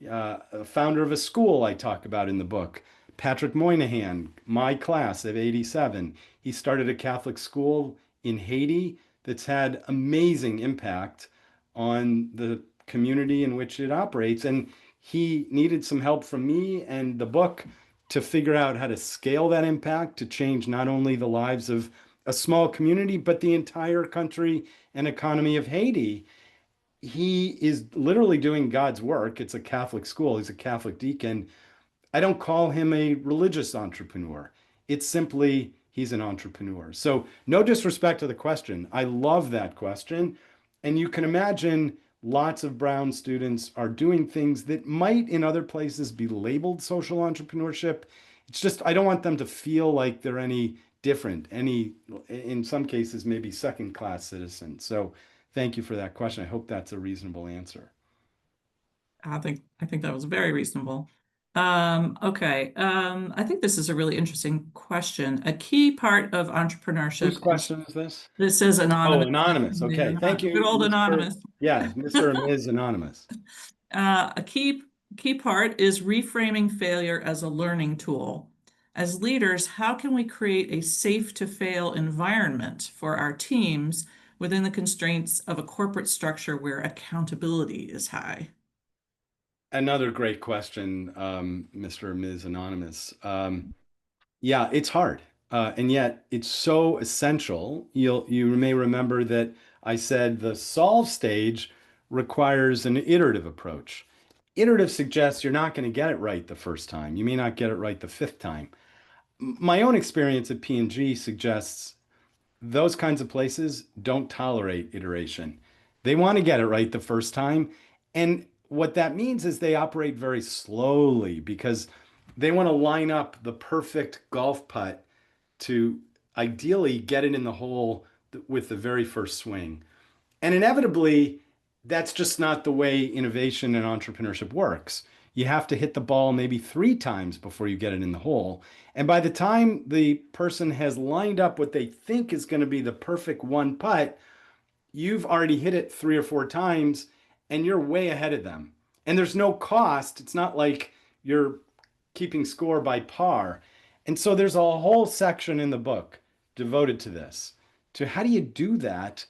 A founder of a school I talk about in the book, Patrick Moynihan, my class of 87. He started a Catholic school in Haiti that's had amazing impact on the community in which it operates. And he needed some help from me and the book to figure out how to scale that impact to change not only the lives of a small community, but the entire country and economy of Haiti. He is literally doing God's work. It's a Catholic school. He's a Catholic deacon. I don't call him a religious entrepreneur. It's simply he's an entrepreneur. So, no disrespect to the question. I love that question. And you can imagine lots of Brown students are doing things that might in other places be labeled social entrepreneurship. It's just, I don't want them to feel like they're any different, any, in some cases, maybe second class citizens. So, thank you for that question. I hope that's a reasonable answer. I think that was very reasonable. Okay. I think this is a really interesting question. A key part of Whose entrepreneurship is question is this? this is Oh, anonymous. anonymous. Okay. Thank Good you, old Mr. anonymous. Yeah, Mr. and Ms. Anonymous. A key part is reframing failure as a learning tool. As leaders, how can we create a safe to fail environment for our teams within the constraints of a corporate structure where accountability is high? Another great question, Mr. and Ms. Anonymous. Yeah, it's hard. And yet it's so essential. You may remember that I said the solve stage requires an iterative approach. Iterative suggests you're not going to get it right the first time. You may not get it right the fifth time. My own experience at P&G suggests those kinds of places don't tolerate iteration. They want to get it right the first time. And what that means is they operate very slowly because they want to line up the perfect golf putt to ideally get it in the hole with the very first swing. And inevitably, that's just not the way innovation and entrepreneurship works. You have to hit the ball maybe 3 times before you get it in the hole. And by the time the person has lined up what they think is going to be the perfect one putt, you've already hit it 3 or 4 times and you're way ahead of them. And there's no cost. It's not like you're keeping score by par. And so there's a whole section in the book devoted to this, to how do you do that,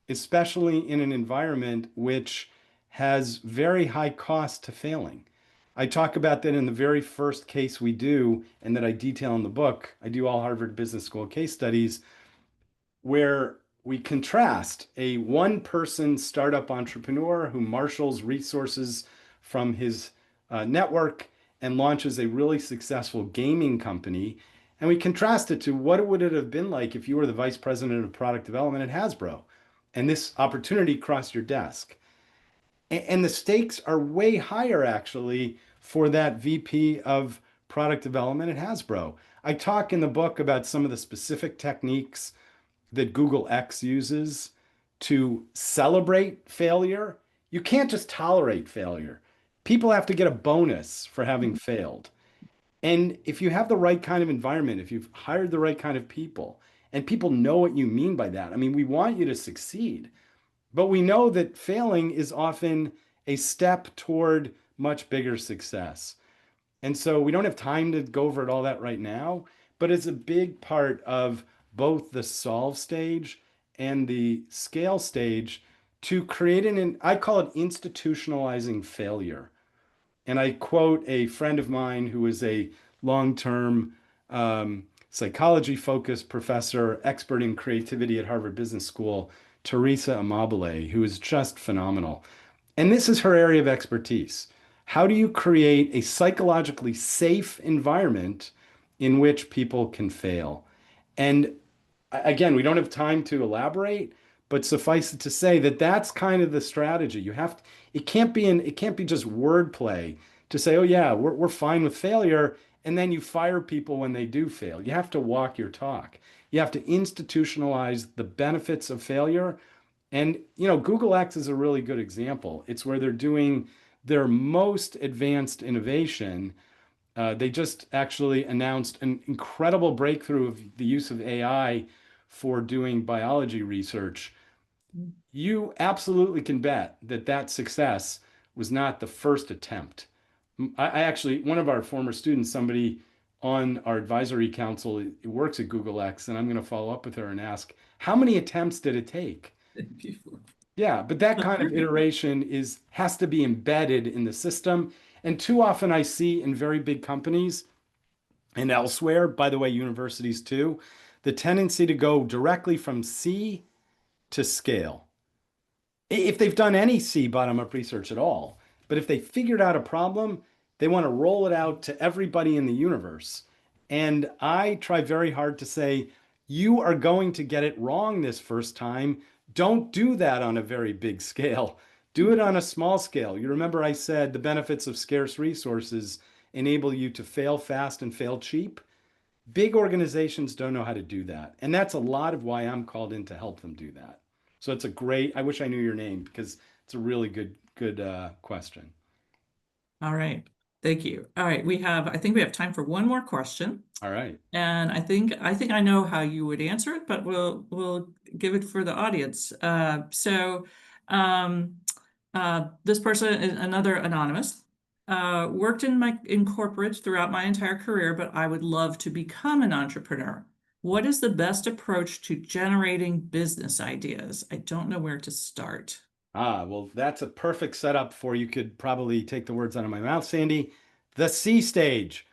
especially in an environment which has very high cost to failing. I talk about that in the very first case we do, and that I detail in the book. I do all Harvard Business School case studies where we contrast a one-person startup entrepreneur who marshals resources from his network and launches a really successful gaming company. And we contrast it to what would it have been like if you were the vice president of product development at Hasbro and this opportunity crossed your desk. And the stakes are way higher, actually, for that VP of product development at Hasbro. I talk in the book about some of the specific techniques that Google X uses to celebrate failure. You can't just tolerate failure. People have to get a bonus for having failed. And if you have the right kind of environment, if you've hired the right kind of people, and people know what you mean by that, I mean, we want you to succeed, but we know that failing is often a step toward much bigger success. And so we don't have time to go over it all that right now, but it's a big part of both the solve stage and the scale stage to create I call it institutionalizing failure. And I quote a friend of mine who is a long-term psychology focused professor, expert in creativity at Harvard Business School, Teresa Amabile, who is just phenomenal. And this is her area of expertise. How do you create a psychologically safe environment in which people can fail? And again, we don't have time to elaborate, But suffice it to say that that's kind of the strategy. It can't be just wordplay to say, oh yeah, we're fine with failure, and then you fire people when they do fail. You have to walk your talk. You have to institutionalize the benefits of failure. And Google X is a really good example. It's where they're doing their most advanced innovation. They just actually announced an incredible breakthrough of the use of AI for doing biology research. You absolutely can bet that that success was not the first attempt. I actually, one of our former students, somebody on our advisory council, works at Google X, and I'm going to follow up with her and ask, how many attempts did it take? Yeah, but that kind of iteration has to be embedded in the system. And too often I see in very big companies and elsewhere, by the way, universities too, the tendency to go directly from C to scale. If they've done any C bottom-up research at all, but if they figured out a problem, they want to roll it out to everybody in the universe. And I try very hard to say, you are going to get it wrong this first time. Don't do that on a very big scale. Do it on a small scale. You remember I said the benefits of scarce resources enable you to fail fast and fail cheap. Big organizations don't know how to do that. And that's a lot of why I'm called in to help them do that. So it's I wish I knew your name because it's a really good question. All right. Thank you. All right. I think we have time for one more question. All right. And I think I know how you would answer it, but we'll give it for the audience. This person is another anonymous. Worked in corporate throughout my entire career, but I would love to become an entrepreneur. What is the best approach to generating business ideas? I don't know where to start. Well, that's a perfect setup for you could probably take the words out of my mouth, Sandy. The C stage.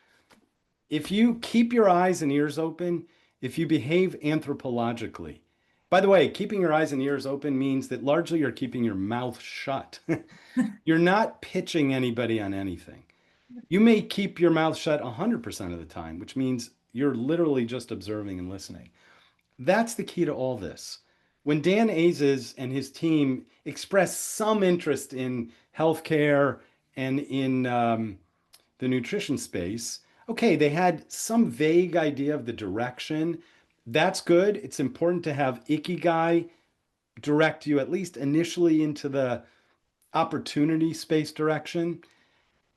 If you keep your eyes and ears open, if you behave anthropologically. By the way, keeping your eyes and ears open means that largely you're keeping your mouth shut. You're not pitching anybody on anything. You may keep your mouth shut 100% of the time, which means you're literally just observing and listening. That's the key to all this. When Dan Azes and his team expressed some interest in healthcare and in the nutrition space, okay, they had some vague idea of the direction. That's good. It's important to have Ikigai direct you at least initially into the opportunity space direction.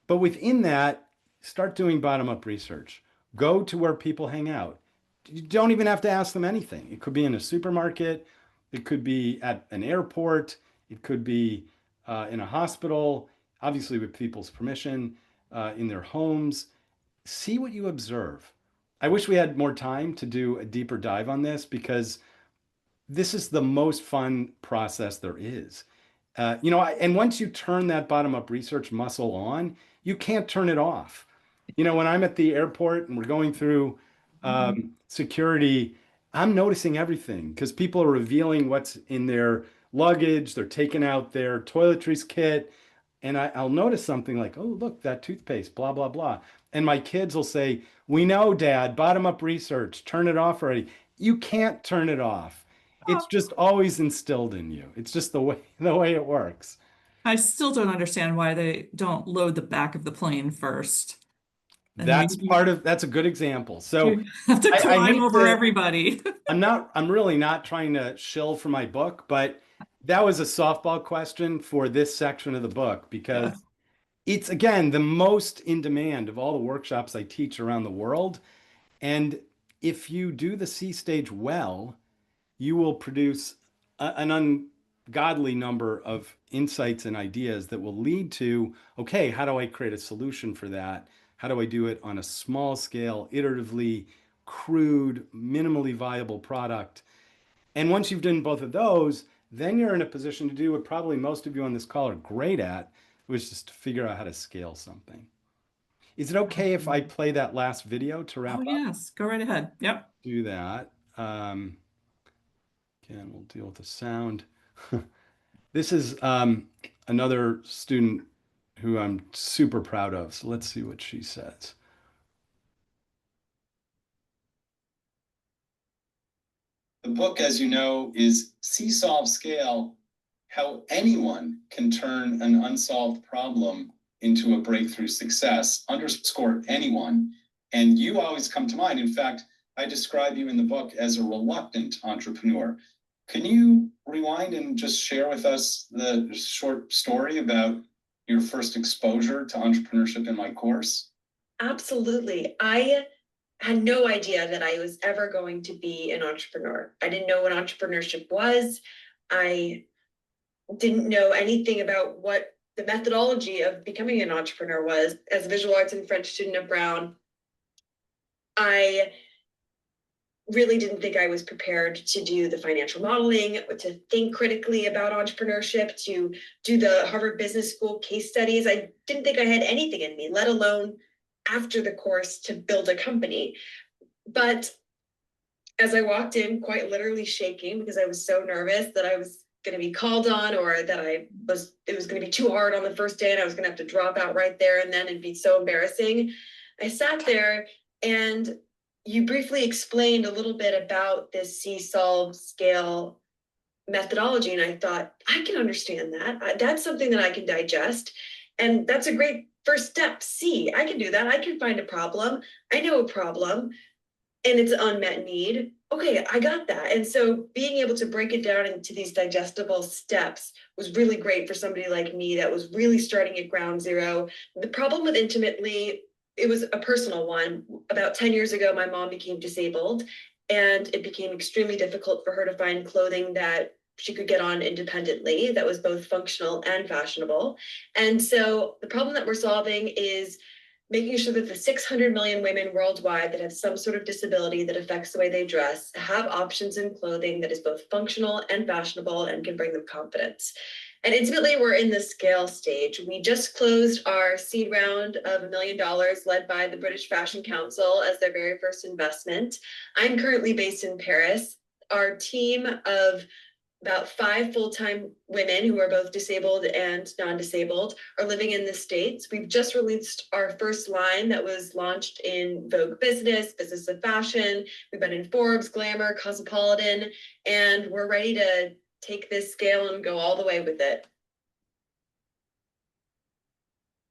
But within that, start doing bottom-up research. Go to where people hang out. You don't even have to ask them anything. It could be in a supermarket. It could be at an airport. It could be in a hospital, obviously with people's permission, in their homes. See what you observe. I wish we had more time to do a deeper dive on this because this is the most fun process there is. And once you turn that bottom-up research muscle on, you can't turn it off. When I'm at the airport and we're going through security, I'm noticing everything because people are revealing what's in their luggage. They're taking out their toiletries kit. And I'll notice something like, oh, look, that toothpaste, blah, blah, blah. And my kids will say, we know, Dad, bottom-up research, turn it off already. You can't turn it off. It's just always instilled in you. It's just the way it works. I still don't understand why they don't load the back of the plane first. That's a good example. So You have to climb over everybody. I'm really not trying to shill for my book, but that was a softball question for this section of the book because it's, again, the most in demand of all the workshops I teach around the world. And if you do the C stage well, you will produce an ungodly number of insights and ideas that will lead to, okay, how do I create a solution for that? How do I do it on a small scale, iteratively, crude, minimally viable product? And once you've done both of those, then you're in a position to do what probably most of you on this call are great at, which is to figure out how to scale something. Is it okay if I play that last video to wrap up? Yes, go right ahead. Yep. Do that. Again, we'll deal with the sound. This is another student who I'm super proud of. So let's see what she says. The book, as you know, is See, Solve, Scale: How Anyone Can Turn an Unsolved Problem into a Breakthrough Success, underscore anyone. And you always come to mind. In fact, I describe you in the book as a reluctant entrepreneur. Can you rewind and just share with us the short story about your first exposure to entrepreneurship in my course? Absolutely. I had no idea that I was ever going to be an entrepreneur. I didn't know what entrepreneurship was. I didn't know anything about what the methodology of becoming an entrepreneur was. As a visual arts and French student at Brown, I really didn't think I was prepared to do the financial modeling, to think critically about entrepreneurship, to do the Harvard Business School case studies. I didn't think I had anything in me, let alone after the course to build a company. But as I walked in, quite literally shaking because I was so nervous that I was going to be called on, or that it was going to be too hard on the first day and I was going to have to drop out right there and then, it'd be so embarrassing. I sat there and you briefly explained a little bit about this See, Solve, Scale methodology. And I thought, I can understand that. That's something that I can digest. And that's a great first step. See, I can do that. I can find a problem. I know a problem and it's an unmet need. Okay, I got that. And so being able to break it down into these digestible steps was really great for somebody like me that was really starting at ground zero. The problem with Intimately, it was a personal one. About 10 years ago, my mom became disabled, and it became extremely difficult for her to find clothing that she could get on independently that was both functional and fashionable. And so the problem that we're solving is making sure that the 600 million women worldwide that have some sort of disability that affects the way they dress have options in clothing that is both functional and fashionable and can bring them confidence. And Intimately, we're in the scale stage. We just closed our seed round of $1 million led by the British Fashion Council as their very first investment. I'm currently based in Paris. Our team of about 5 full-time women who are both disabled and non-disabled are living in the States. We've just released our first line that was launched in Vogue Business, Business of Fashion. We've been in Forbes, Glamour, Cosmopolitan, and we're ready to take this scale and go all the way with it.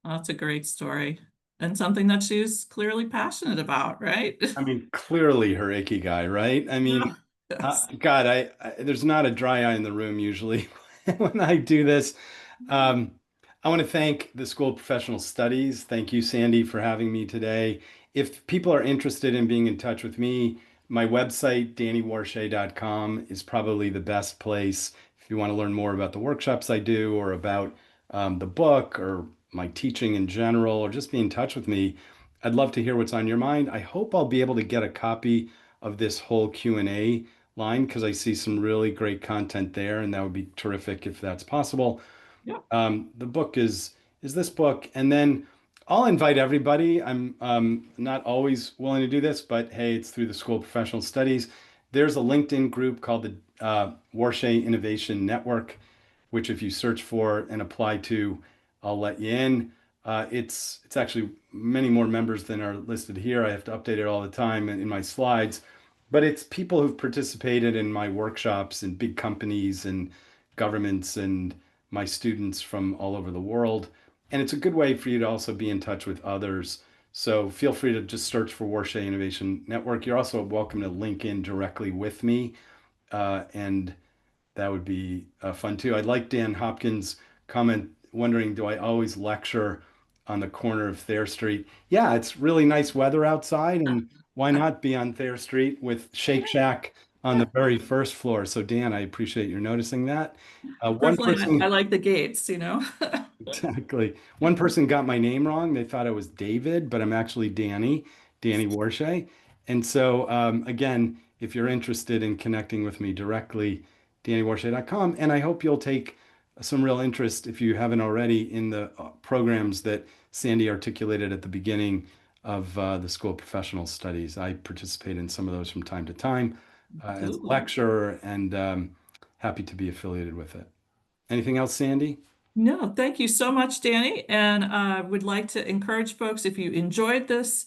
That's a great story, and something that she's clearly passionate about, right? I mean, clearly her ikigai, right? I mean, Yes. God, there's not a dry eye in the room usually when I do this. I want to thank the School of Professional Studies. Thank you, Sandy, for having me today. If people are interested in being in touch with me, my website, dannywarshay.com, is probably the best place if you want to learn more about the workshops I do, or about the book, or my teaching in general, or just be in touch with me. I'd love to hear what's on your mind. I hope I'll be able to get a copy of this whole Q&A line, because I see some really great content there, and that would be terrific if that's possible. Yeah. The book is this book, and then I'll invite everybody. I'm not always willing to do this, but hey, it's through the School of Professional Studies. There's a LinkedIn group called the Warshay Innovation Network, which if you search for and apply to, I'll let you in. It's actually many more members than are listed here. I have to update it all the time in my slides, but it's people who've participated in my workshops in big companies and governments, and my students from all over the world. And it's a good way for you to also be in touch with others. So feel free to just search for Warshay Innovation Network. You're also welcome to link in directly with me, and that would be fun too. I'd like Dan Hopkins' comment wondering, do I always lecture on the corner of Thayer Street? Yeah, it's really nice weather outside, and why not be on Thayer Street with Shake Shack on the very first floor? So Dan, I appreciate you noticing that. One Personally, person, I like the gates, you know? exactly. One person got my name wrong. They thought I was David, but I'm actually Danny Warshay. And so again, if you're interested in connecting with me directly, dannywarshay.com. And I hope you'll take some real interest, if you haven't already, in the programs that Sandy articulated at the beginning of the School of Professional Studies. I participate in some of those from time to time as a Absolutely. lecturer, and happy to be affiliated with it. Anything else, Sandy? No, thank you so much, Danny. And I would like to encourage folks, if you enjoyed this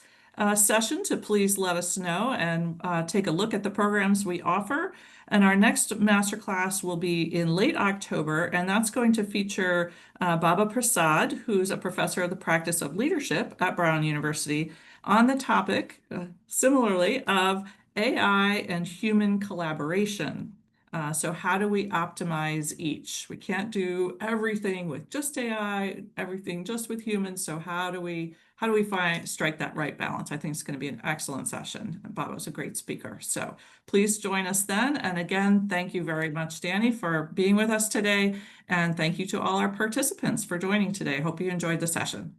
session, to please let us know and take a look at the programs we offer. And our next masterclass will be in late October, and that's going to feature Baba Prasad, who's a professor of the practice of leadership at Brown University, on the topic, similarly, of AI and human collaboration. So how do we optimize each? We can't do everything with just AI, everything just with humans. So how do we strike that right balance? I think it's going to be an excellent session. Baba's a great speaker. So please join us then. And again, thank you very much, Danny, for being with us today. And thank you to all our participants for joining today. Hope you enjoyed the session.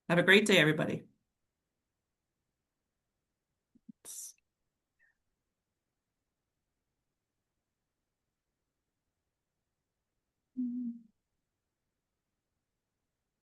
Have a great day, everybody. Mm-hmm.